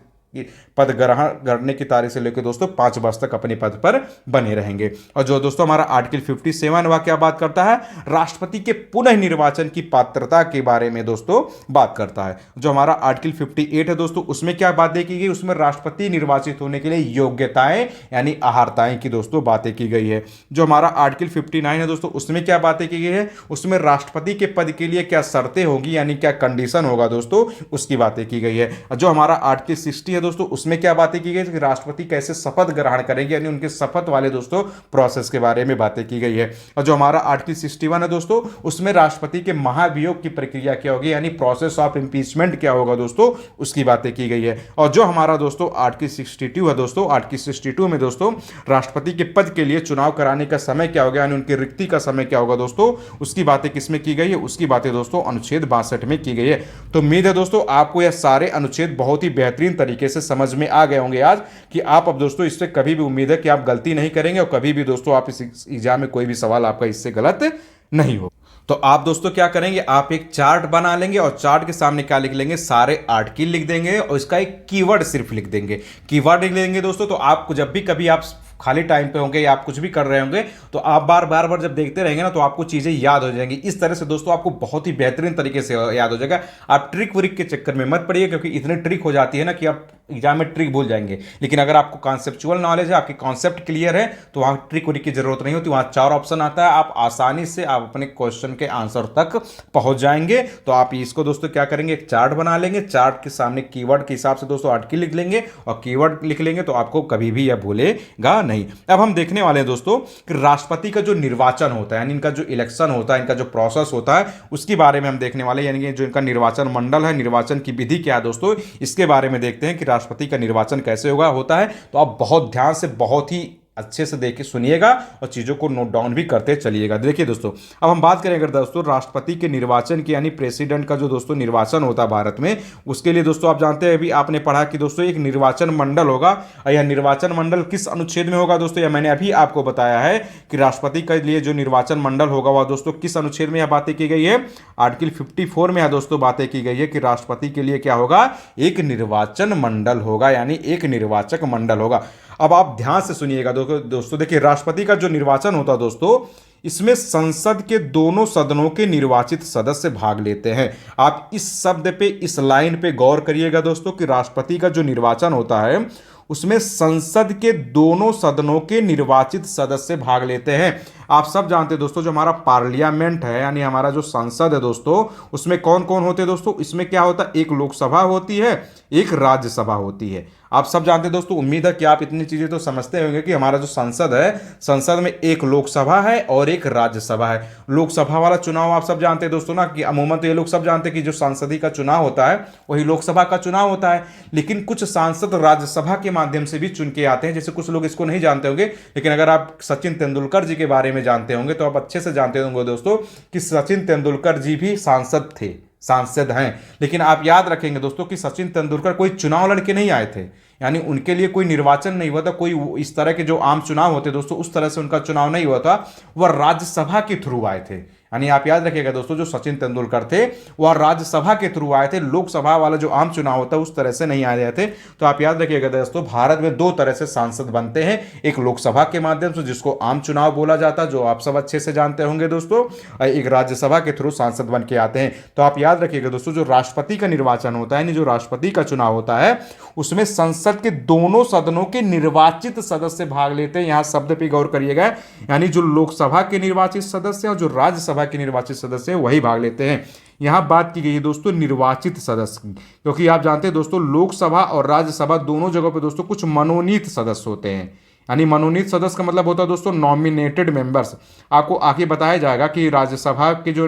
पद ग्रहण करने की तारीख से लेकर दोस्तों 5 वर्ष तक अपने पद पर बने रहेंगे। और जो दोस्तों हमारा आर्टिकल 57 वह क्या बात करता है, राष्ट्रपति के पुनः निर्वाचन की पात्रता के बारे में दोस्तों बात करता है। जो हमारा आर्टिकल 58 है दोस्तों, उसमें क्या बातें की गई, उसमें राष्ट्रपति निर्वाचित होने के लिए योग्यताएं यानी अर्हताएं की दोस्तों बातें की गई है। जो हमारा आर्टिकल 59 है दोस्तों, उसमें क्या बातें की गई है, उसमें राष्ट्रपति के पद के लिए क्या शर्तें होगी यानी क्या कंडीशन होगा दोस्तों, उसकी बातें की गई है। जो हमारा आर्टिकल 60 है दोस्तों, उसमें क्या बातें की गई कि राष्ट्रपति कैसे शपथ ग्रहण करेंगे यानी उनके शपथ वाले दोस्तों प्रोसेस के बारे में बातें की गई है। और जो हमारा आर्टिकल 61 है दोस्तों, उसमें राष्ट्रपति के महाभियोग की प्रक्रिया क्या होगी यानी प्रोसेस ऑफ इंपीचमेंट क्या होगा दोस्तों, उसकी बातें की गई है। और जो हमारा दोस्तों आर्टिकल 62 है दोस्तों, आर्टिकल 62 में दोस्तों राष्ट्रपति के पद के लिए चुनाव कराने का समय क्या होगा यानी उनकी रिक्ति का समय क्या होगा दोस्तों, उसकी बातें किसमें की गई है, उसकी बातें दोस्तों अनुच्छेद 62 में की गई है। तो उम्मीद है दोस्तों आपको यह सारे अनुच्छेद बहुत ही बेहतरीन तरीके से समझ में आ गए होंगे आज, कि आप अब दोस्तों इससे कभी भी उम्मीद है कि आप गलती नहीं करेंगे और कभी भी दोस्तों आप इस एग्जाम में कोई भी सवाल आपका इससे गलत नहीं हो। तो आप दोस्तों क्या करेंगे, आप एक चार्ट बना लेंगे और चार्ट के सामने क्या लिख लेंगे, सारे आर्टिकल लिख देंगे और इसका एक कीवर्ड सिर्फ लिख देंगे। कीवर्ड लिख लेंगे दोस्तों, तो आपको जब भी कभी आप खाली टाइम पे होंगे या आप कुछ भी कर रहे होंगे तो आप बार बार जब देखते रहेंगे ना तो आपको चीजें याद हो जाएंगी। इस तरह से दोस्तों आपको बहुत ही बेहतरीन तरीके से याद हो जाएगा। आप ट्रिक व्रिक के चक्कर में मत पड़िए, क्योंकि इतनी ट्रिक हो जाती है ना कि आप एग्जाम में ट्रिक भूल जाएंगे। लेकिन अगर आपको कॉन्सेप्चुअल नॉलेज है, आपकी कॉन्सेप्ट क्लियर है, तो वहां ट्रिक व्रिक की जरूरत नहीं होती। वहां 4 ऑप्शन आता है, आप आसानी से आप अपने क्वेश्चन के आंसर तक पहुंच जाएंगे। तो आप इसको दोस्तों क्या करेंगे, एक चार्ट बना लेंगे, चार्ट के सामने कीवर्ड के हिसाब से दोस्तों आर्टिकल लिख लेंगे और कीवर्ड लिख लेंगे, तो आपको कभी भी यह भूलेगा नहीं। अब हम देखने वाले हैं दोस्तों कि राष्ट्रपति का जो निर्वाचन होता है यानी इनका जो इलेक्शन होता है, इनका जो प्रोसेस होता है, उसके बारे में हम देखने वाले हैं। यानी कि जो इनका निर्वाचन मंडल है, निर्वाचन की विधि क्या है दोस्तों, इसके बारे में देखते हैं कि राष्ट्रपति का निर्वाचन कैसे होता है। तो आप बहुत ध्यान से बहुत ही अच्छे से देखिए, सुनिएगा और चीज़ों को नोट डाउन भी करते चलिएगा। देखिए दोस्तों, अब हम बात करें अगर दोस्तों राष्ट्रपति के निर्वाचन की यानी प्रेसिडेंट का जो दोस्तों निर्वाचन होता है भारत में, उसके लिए दोस्तों आप जानते हैं, अभी आपने पढ़ा कि दोस्तों एक निर्वाचन मंडल होगा। और यह निर्वाचन मंडल किस अनुच्छेद में होगा दोस्तों, यह मैंने अभी आपको बताया है कि राष्ट्रपति के लिए जो निर्वाचन मंडल होगा वह दोस्तों किस अनुच्छेद में यह बातें की गई है, आर्टिकल 54 में यह दोस्तों बातें की गई है कि राष्ट्रपति के लिए क्या होगा, एक निर्वाचन मंडल होगा यानी एक निर्वाचक मंडल होगा। अब आप ध्यान से सुनिएगा दोस्तों, देखिए राष्ट्रपति का जो निर्वाचन होता है दोस्तों, इसमें संसद के दोनों सदनों के निर्वाचित सदस्य भाग लेते हैं। आप इस शब्द पे, इस लाइन पे गौर करिएगा दोस्तों कि राष्ट्रपति का जो निर्वाचन होता है उसमें संसद के दोनों सदनों के निर्वाचित सदस्य भाग लेते हैं। आप सब जानते हैं दोस्तों, जो हमारा पार्लियामेंट है यानी हमारा जो संसद है दोस्तों, उसमें कौन कौन होते हैं दोस्तों, इसमें क्या होता है, एक लोकसभा होती है, एक राज्यसभा होती है। आप सब जानते हैं दोस्तों, उम्मीद है कि आप इतनी चीजें तो समझते होंगे कि हमारा जो संसद है, संसद में एक लोकसभा है और एक राज्यसभा है। लोकसभा वाला चुनाव आप सब जानते हैं दोस्तों ना, कि अमूमन तो ये लोग सब जानते हैं कि जो सांसदीय का चुनाव होता है वही लोकसभा का चुनाव होता है। लेकिन कुछ सांसद राज्यसभा के माध्यम से भी चुन के आते हैं, जैसे कुछ लोग इसको नहीं जानते होंगे, लेकिन अगर आप सचिन तेंदुलकर जी के बारे में जानते होंगे तो आप अच्छे से जानते होंगे दोस्तों कि सचिन तेंदुलकर जी भी सांसद हैं। लेकिन आप याद रखेंगे दोस्तों कि सचिन तेंदुलकर कोई चुनाव लड़के नहीं आए थे, यानी उनके लिए कोई निर्वाचन नहीं हुआ था, कोई इस तरह के जो आम चुनाव होते दोस्तों उस तरह से उनका चुनाव नहीं हुआ था, वह राज्यसभा के थ्रू आए थे। यानी आप याद रखिएगा दोस्तों, जो सचिन तेंदुलकर थे वह राज्यसभा के थ्रू आए थे, लोकसभा वाला जो आम चुनाव होता है उस तरह से नहीं आए थे। तो आप याद रखिएगा दोस्तों, भारत में 2 तरह से सांसद बनते हैं, एक लोकसभा के माध्यम से जिसको आम चुनाव बोला जाता है, जो आप सब अच्छे से जानते होंगे दोस्तों, और एक राज्यसभा के थ्रू सांसद बन के आते हैं। तो आप याद रखिएगा दोस्तों, जो राष्ट्रपति का निर्वाचन होता है यानी जो राष्ट्रपति का चुनाव होता है, उसमें संसद के दोनों सदनों के निर्वाचित सदस्य भाग लेते हैं। यहां शब्द पे गौर करिएगा, यानी जो लोकसभा के निर्वाचित सदस्य और जो राज्यसभा के निर्वाचित सदस्य वही भाग लेते हैं। यहां बात की गई है दोस्तों निर्वाचित सदस्य की, क्योंकि आप जानते हैं दोस्तों लोकसभा और राज्यसभा दोनों जगहों पे दोस्तों कुछ मनोनीत सदस्य होते हैं। यानी मनोनीत सदस्य का मतलब होता है दोस्तों नॉमिनेटेड मेंबर्स। आपको आगे बताया जाएगा कि राज्यसभा के जो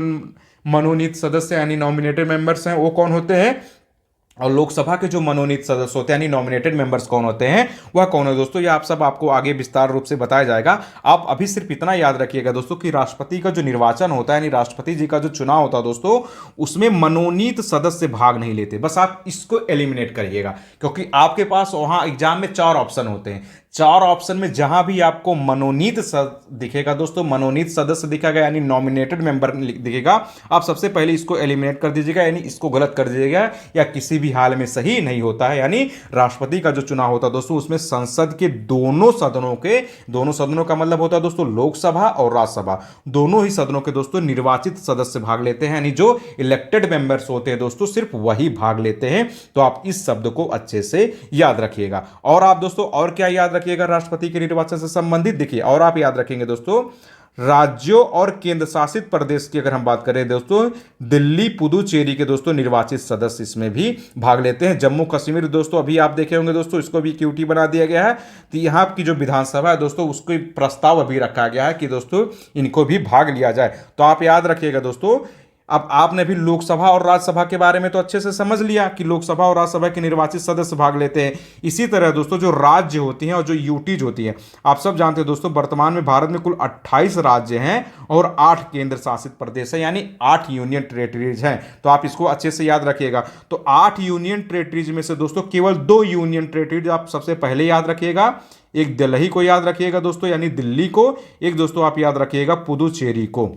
मनोनीत सदस्य यानी नॉमिनेटेड मेंबर्स हैं वो कौन होते हैं, और लोकसभा के जो मनोनीत सदस्य होते हैं यानी नॉमिनेटेड मेंबर्स कौन होते हैं, वह कौन है दोस्तों, ये आप सब आपको आगे विस्तार रूप से बताया जाएगा। आप अभी सिर्फ इतना याद रखिएगा दोस्तों कि राष्ट्रपति का जो निर्वाचन होता है यानी राष्ट्रपति जी का जो चुनाव होता है दोस्तों, उसमें मनोनीत सदस्य भाग नहीं लेते। बस आप इसको एलिमिनेट करिएगा, क्योंकि आपके पास वहां एग्जाम में 4 ऑप्शन होते हैं। चार ऑप्शन में जहां भी आपको मनोनीत दिखेगा दोस्तों, मनोनीत सदस्य दिखेगा यानी नॉमिनेटेड मेंबर दिखेगा, आप सबसे पहले इसको एलिमिनेट कर दीजिएगा, यानी इसको गलत कर दीजिएगा, या किसी भी हाल में सही नहीं होता है। यानी राष्ट्रपति का जो चुनाव होता है दोस्तों, उसमें संसद के दोनों सदनों का मतलब होता है दोस्तों लोकसभा और राज्यसभा, दोनों ही सदनों के दोस्तों निर्वाचित सदस्य भाग लेते हैं, यानी जो इलेक्टेड मेंबर्स होते हैं दोस्तों सिर्फ वही भाग लेते हैं। तो आप इस शब्द को अच्छे से याद रखिएगा। और आप दोस्तों और क्या याद रखिएगा राष्ट्रपति के निर्वाचन से संबंधित, देखिए और आप याद रखेंगे दोस्तों, राज्यों और केंद्र शासित प्रदेश की अगर हम बात करें दोस्तों, दिल्ली पुदुचेरी के दोस्तों निर्वाचित सदस्य इसमें भी भाग लेते हैं। जम्मू कश्मीर दोस्तों अभी आप देखे होंगे दोस्तों, इसको भी क्यूटी बना दिया गया है, तो यहाँ की जो विधानसभा है दोस्तों उसको प्रस्ताव अभी रखा गया है कि दोस्तों इनको भी भाग लिया जाए। तो आप याद रखिएगा दोस्तों, अब आपने भी लोकसभा और राज्यसभा के बारे में तो अच्छे से समझ लिया कि लोकसभा और राज्यसभा के निर्वाचित सदस्य भाग लेते हैं। इसी तरह दोस्तों जो राज्य होती हैं और जो यूटीज होती हैं, आप सब जानते हैं दोस्तों वर्तमान में भारत में कुल 28 राज्य हैं और 8 केंद्र शासित प्रदेश हैं, यानी 8 यूनियन टेरेटरीज हैं। तो आप इसको अच्छे से याद रखिएगा। तो 8 यूनियन टेरेटरीज में से दोस्तों केवल 2 यूनियन टेरेटरीज आप सबसे पहले याद रखिएगा, एक दिल्ली को याद रखिएगा दोस्तों यानी दिल्ली को, एक दोस्तों आप याद रखिएगा पुदुचेरी को।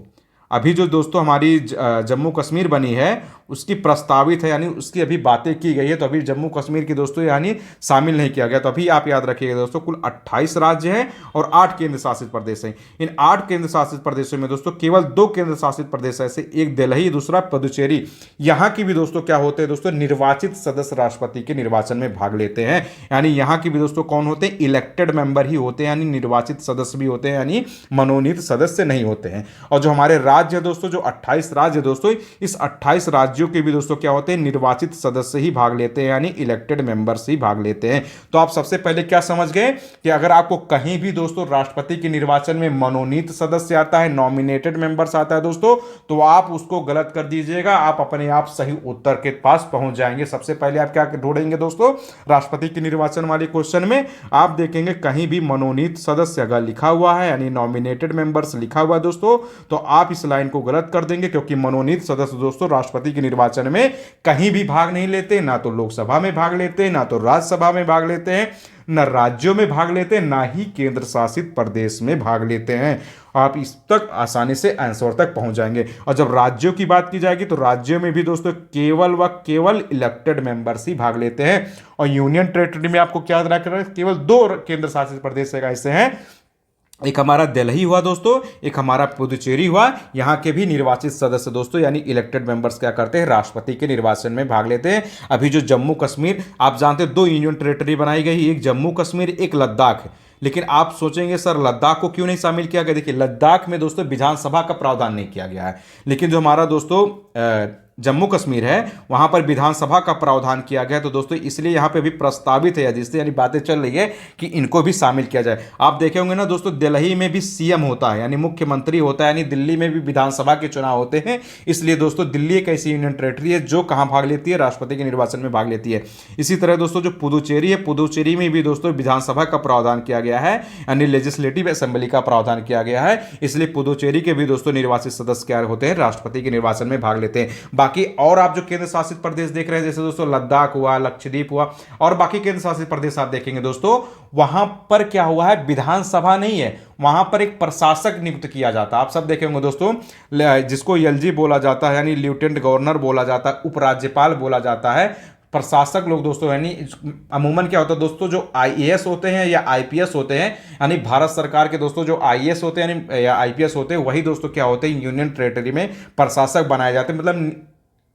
अभी जो दोस्तों हमारी जम्मू कश्मीर बनी है उसकी प्रस्तावित है, यानी उसकी अभी बातें की गई है, तो अभी जम्मू कश्मीर की दोस्तों यानी शामिल नहीं किया गया। तो अभी आप याद रखिएगा दोस्तों कुल 28 राज्य हैं और 8 केंद्र शासित प्रदेश हैं। इन 8 केंद्र शासित प्रदेशों में दोस्तों केवल 2 केंद्र शासित प्रदेश ऐसे, एक दिल्ली दूसरा पुदुचेरी, यहाँ की भी दोस्तों क्या होते हैं दोस्तों निर्वाचित सदस्य राष्ट्रपति के निर्वाचन में भाग लेते हैं। यानी यहाँ की भी दोस्तों कौन होते हैं, इलेक्टेड मेंबर ही होते हैं, यानी निर्वाचित सदस्य भी होते हैं, यानी मनोनीत सदस्य नहीं होते हैं। और जो हमारे राज्य दोस्तों जो 28 राज्य दोस्तों, इस 28 राज्यों के भी दोस्तों क्या होते हैं निर्वाचित सदस्य ही भाग लेते हैं, यानी इलेक्टेड मेंबर्स ही भाग लेते हैं। तो आप सबसे पहले क्या समझ गए कि अगर आपको कहीं भी दोस्तों राष्ट्रपति के निर्वाचन में मनोनीत सदस्य आता है, नॉमिनेटेड मेंबर्स आता है दोस्तों, तो आप उसको गलत कर दीजिएगा, आप अपने आप सही उत्तर के पास पहुंच जाएंगे। सबसे पहले आप क्या ढूंढेंगे दोस्तों, राष्ट्रपति के निर्वाचन वाले क्वेश्चन में आप देखेंगे कहीं भी मनोनीत सदस्य अगर लिखा हुआ है यानी नॉमिनेटेड मेंबर्स लिखा हुआ है दोस्तों, तो आप इस लाइन को गलत कर देंगे, क्योंकि मनोनीत सदस्य दोस्तों राष्ट्रपति के निर्वाचन में कहीं भी भाग नहीं लेते, ना तो लोकसभा में भाग लेते हैं, ना तो राज्यसभा में भाग लेते हैं, न राज्यों में भाग लेते हैं, ना ही केंद्र शासित प्रदेश में भाग लेते हैं। आप इस तक आसानी से आंसर तक पहुंच जाएंगे। और जब राज्यों की बात की जाएगी तो राज्यों में भी दोस्तों केवल व केवल इलेक्टेड मेंबर्स ही भाग लेते हैं। और यूनियन टेरिटरी में आपको क्या याद रखना है, केवल 2 केंद्र शासित प्रदेश ऐसे हैं, एक हमारा दिल्ली हुआ दोस्तों, एक हमारा पुदुचेरी हुआ। यहाँ के भी निर्वाचित सदस्य दोस्तों यानी इलेक्टेड मेंबर्स क्या करते हैं, राष्ट्रपति के निर्वाचन में भाग लेते हैं। अभी जो जम्मू कश्मीर आप जानते हैं 2 यूनियन टेरिटरी बनाई गई, एक जम्मू कश्मीर एक लद्दाख है। लेकिन आप सोचेंगे सर लद्दाख को क्यों नहीं शामिल किया गया, देखिए लद्दाख में दोस्तों विधानसभा का प्रावधान नहीं किया गया है, लेकिन जो हमारा दोस्तों जम्मू कश्मीर है वहां पर विधानसभा का प्रावधान किया गया। तो दोस्तों इसलिए यहां पे भी प्रस्तावित है, जिससे यानी बातें चल रही है कि इनको भी शामिल किया जाए। आप देखे होंगे ना दोस्तों दिल्ली में भी सीएम होता है यानी मुख्यमंत्री होता है, यानी दिल्ली में भी विधानसभा के चुनाव होते हैं। इसलिए दोस्तों दिल्ली एक ऐसी यूनियन टेरिटरी है जो कहां भाग लेती है, राष्ट्रपति के निर्वाचन में भाग लेती है। इसी तरह दोस्तों जो पुदुचेरी है, पुदुचेरी में भी दोस्तों विधानसभा का प्रावधान किया गया है, यानी लेजिस्लेटिव असेंबली का प्रावधान किया गया है। इसलिए पुदुचेरी के भी दोस्तों निर्वाचित सदस्य क्या होते हैं, राष्ट्रपति के निर्वाचन में भाग लेते हैं। बाकी और आप जो केंद्र शासित प्रदेश देख रहे हैं जैसे दोस्तों लद्दाख हुआ, लक्षद्वीप हुआ और बाकी केंद्र शासित प्रदेश आप देखेंगे दोस्तों, वहां पर क्या हुआ है, विधानसभा नहीं है, वहां पर एक प्रशासक नियुक्त किया जाता है। आप सब देखे होंगे दोस्तों, जिसको एलजी बोला जाता है यानी लेफ्टिनेंट गवर्नर बोला जाता है, उपराज्यपाल बोला जाता है, प्रशासक लोग दोस्तों यानी अमूमन क्या होता है दोस्तों, जो आईएएस होते हैं या आईपीएस होते हैं, यानी भारत सरकार के दोस्तों जो आईएएस होते हैं यानी या आईपीएस होते हैं, वही दोस्तों क्या होते हैं यूनियन टेरिटरी में प्रशासक बनाए जाते हैं। मतलब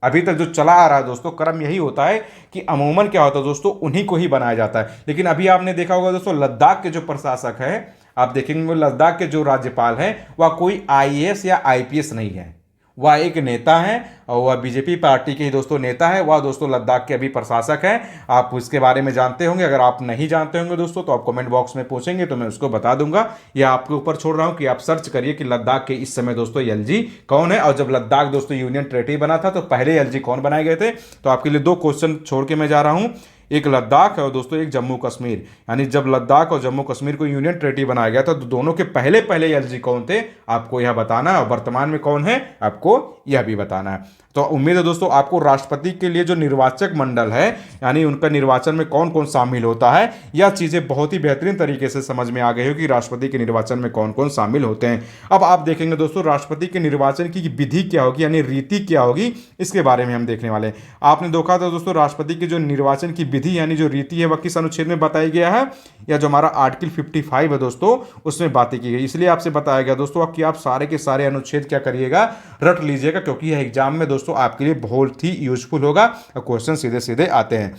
अभी तक जो चला आ रहा है दोस्तों क्रम यही होता है कि अमूमन क्या होता है दोस्तों, उन्हीं को ही बनाया जाता है। लेकिन अभी आपने देखा होगा दोस्तों लद्दाख के जो प्रशासक है, आप देखेंगे लद्दाख के जो राज्यपाल हैं वह कोई आईएएस या आईपीएस नहीं है, वह एक नेता है और वह बीजेपी पार्टी के ही दोस्तों नेता है। वह दोस्तों लद्दाख के अभी प्रशासक हैं। आप उसके बारे में जानते होंगे, अगर आप नहीं जानते होंगे दोस्तों तो आप कमेंट बॉक्स में पूछेंगे तो मैं उसको बता दूंगा, या आपके ऊपर छोड़ रहा हूं कि आप सर्च करिए कि लद्दाख के इस समय दोस्तों एलजी कौन है। और जब लद्दाख दोस्तों यूनियन टेरिटरी बना था तो पहले एलजी कौन बनाए गए थे। तो आपके लिए 2 क्वेश्चन छोड़ के मैं जा रहा हूं, एक लद्दाख है और दोस्तों एक जम्मू कश्मीर। यानी जब लद्दाख और जम्मू कश्मीर को यूनियन टेरिटरी बनाया गया था तो दोनों के पहले पहले एलजी कौन थे आपको यह बताना है, और वर्तमान में कौन है आपको यह भी बताना है। तो उम्मीद है दोस्तों आपको राष्ट्रपति के लिए जो निर्वाचक मंडल है यानी उनका निर्वाचन में कौन कौन शामिल होता है यह चीजें बहुत ही बेहतरीन तरीके से समझ में आ गई हो कि राष्ट्रपति के निर्वाचन में कौन कौन शामिल होते हैं। अब आप देखेंगे दोस्तों राष्ट्रपति के निर्वाचन की विधि क्या होगी यानी रीति क्या होगी, इसके बारे में हम देखने वाले हैं। आपने देखा था दोस्तों राष्ट्रपति की जो निर्वाचन की विधि यानी जो रीति है वह किस अनुच्छेद में बताया गया है, या जो हमारा आर्टिकल 55 है दोस्तों उसमें बातें की गई। इसलिए आपसे बताया गया दोस्तों कि आप सारे के सारे अनुच्छेद क्या करिएगा रट लीजिएगा, क्योंकि यह एग्जाम में दोस्तों आपके लिए बहुत ही यूजफुल होगा और क्वेश्चन सीधे सीधे आते हैं।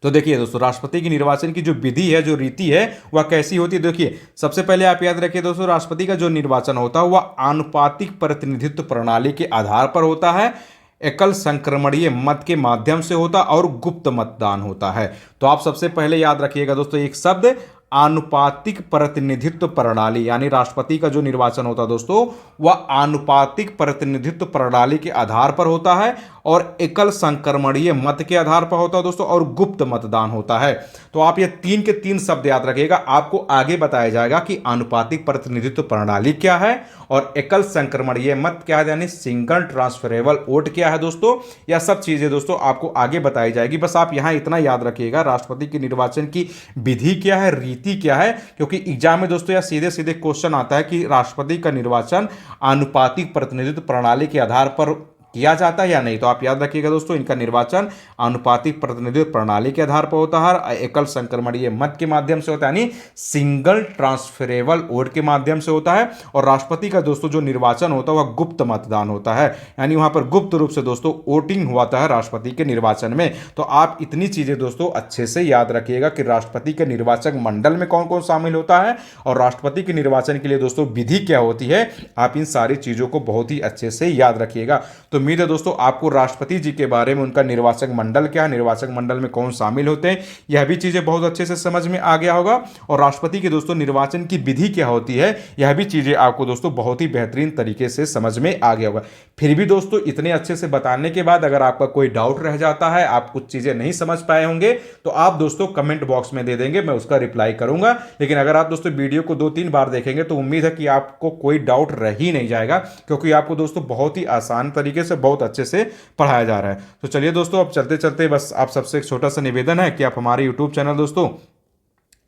तो देखिए दोस्तों राष्ट्रपति की निर्वाचन की जो विधि है जो रीति है वह कैसी होती है। देखिए सबसे पहले आप याद रखिए दोस्तों राष्ट्रपति का जो निर्वाचन होता है वह आनुपातिक प्रतिनिधित्व प्रणाली के आधार पर होता है, एकल संक्रमणीय मत के माध्यम से होता और गुप्त मतदान होता है। तो आप सबसे पहले याद रखिएगा दोस्तों एक शब्द आनुपातिक प्रतिनिधित्व प्रणाली, यानी राष्ट्रपति का जो निर्वाचन होता है दोस्तों वह आनुपातिक प्रतिनिधित्व प्रणाली के आधार पर होता है और एकल संक्रमणीय मत के आधार पर होता है दोस्तों और गुप्त मतदान होता है। तो आप ये तीन के तीन शब्द याद रखिएगा, आपको आगे बताया जाएगा कि आनुपातिक प्रतिनिधित्व प्रणाली क्या है और एकल संक्रमणीय मत क्या है यानी सिंगल ट्रांसफरेबल वोट क्या है दोस्तों। यह सब चीजें दोस्तों आपको आगे बताई जाएगी। बस आप यहां इतना याद रखिएगा राष्ट्रपति के निर्वाचन की विधि क्या है, रीति क्या है, क्योंकि एग्जाम में दोस्तों यह सीधे सीधे क्वेश्चन आता है कि राष्ट्रपति का निर्वाचन आनुपातिक प्रतिनिधित्व प्रणाली के आधार पर किया जाता है या नहीं। तो आप याद रखिएगा दोस्तों इनका निर्वाचन आनुपातिक प्रतिनिधित्व प्रणाली के आधार पर होता है, एकल संक्रमणीय मत के माध्यम से होता है यानी सिंगल ट्रांसफरेबल वोट के माध्यम से होता है, और राष्ट्रपति का दोस्तों जो निर्वाचन होता है वह गुप्त मतदान होता है, यानी वहां पर गुप्त रूप से दोस्तों वोटिंग होता है राष्ट्रपति के निर्वाचन में। तो आप इतनी चीजें दोस्तों अच्छे से याद रखिएगा कि राष्ट्रपति के निर्वाचक मंडल में कौन कौन शामिल होता है और राष्ट्रपति के निर्वाचन के लिए दोस्तों विधि क्या होती है। आप इन सारी चीजों को बहुत ही अच्छे से याद रखिएगा। तो उम्मीद है दोस्तों आपको राष्ट्रपति जी के बारे में उनका निर्वाचक मंडल क्या है, निर्वाचक मंडल में कौन शामिल होते हैं, यह भी चीजें बहुत अच्छे से समझ में आ गया होगा, और राष्ट्रपति के दोस्तों निर्वाचन की विधि क्या होती है यह भी चीजें आपको दोस्तों बहुत ही बेहतरीन तरीके से समझ में आ गया होगा। फिर भी दोस्तों इतने अच्छे से बताने के बाद अगर आपका कोई डाउट रह जाता है, आप कुछ चीजें नहीं समझ पाए होंगे तो आप दोस्तों कमेंट बॉक्स में दे देंगे, मैं उसका रिप्लाई करूंगा। लेकिन अगर आप दोस्तों वीडियो को 2-3 बार देखेंगे तो उम्मीद है कि आपको कोई डाउट रह ही नहीं जाएगा, क्योंकि आपको दोस्तों बहुत ही आसान तरीके से बहुत अच्छे से पढ़ाया जा रहा है। तो चलिए दोस्तों अब चलते चलते बस आप सबसे एक छोटा सा निवेदन है कि आप हमारे यूट्यूब चैनल दोस्तों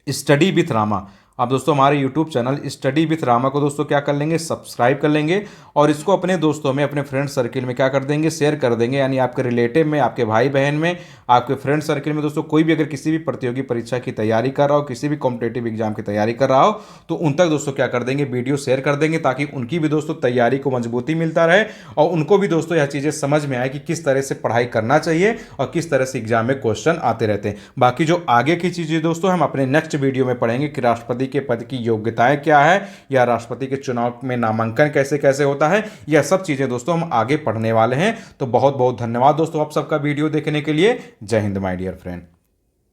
स्टडी विथ रामा, आप दोस्तों हमारे YouTube channel study with Rama को दोस्तों क्या कर लेंगे सब्सक्राइब कर लेंगे, और इसको अपने दोस्तों में अपने फ्रेंड सर्किल में क्या कर देंगे शेयर कर देंगे, यानी आपके रिलेटिव में आपके भाई बहन में आपके फ्रेंड सर्किल में दोस्तों कोई भी अगर किसी भी प्रतियोगी परीक्षा की तैयारी कर रहा हो, किसी भी कॉम्पिटेटिव एग्जाम की तैयारी कर रहा हो तो उन तक दोस्तों क्या कर देंगे वीडियो शेयर कर देंगे, ताकि उनकी भी दोस्तों तैयारी को मजबूती मिलता रहे और उनको भी दोस्तों यह चीज़ें समझ में आए कि किस तरह से पढ़ाई करना चाहिए और किस तरह से एग्जाम में क्वेश्चन आते रहते हैं। बाकी जो आगे की चीज़ें दोस्तों हम अपने नेक्स्ट वीडियो में पढ़ेंगे कि राष्ट्रपति के पद की योग्यताएं क्या है, या राष्ट्रपति के चुनाव में नामांकन कैसे कैसे होता है, यह सब चीजें दोस्तों हम आगे पढ़ने वाले हैं। तो बहुत बहुत धन्यवाद दोस्तों आप सबका वीडियो देखने के लिए। जय हिंद माय डियर फ्रेंड।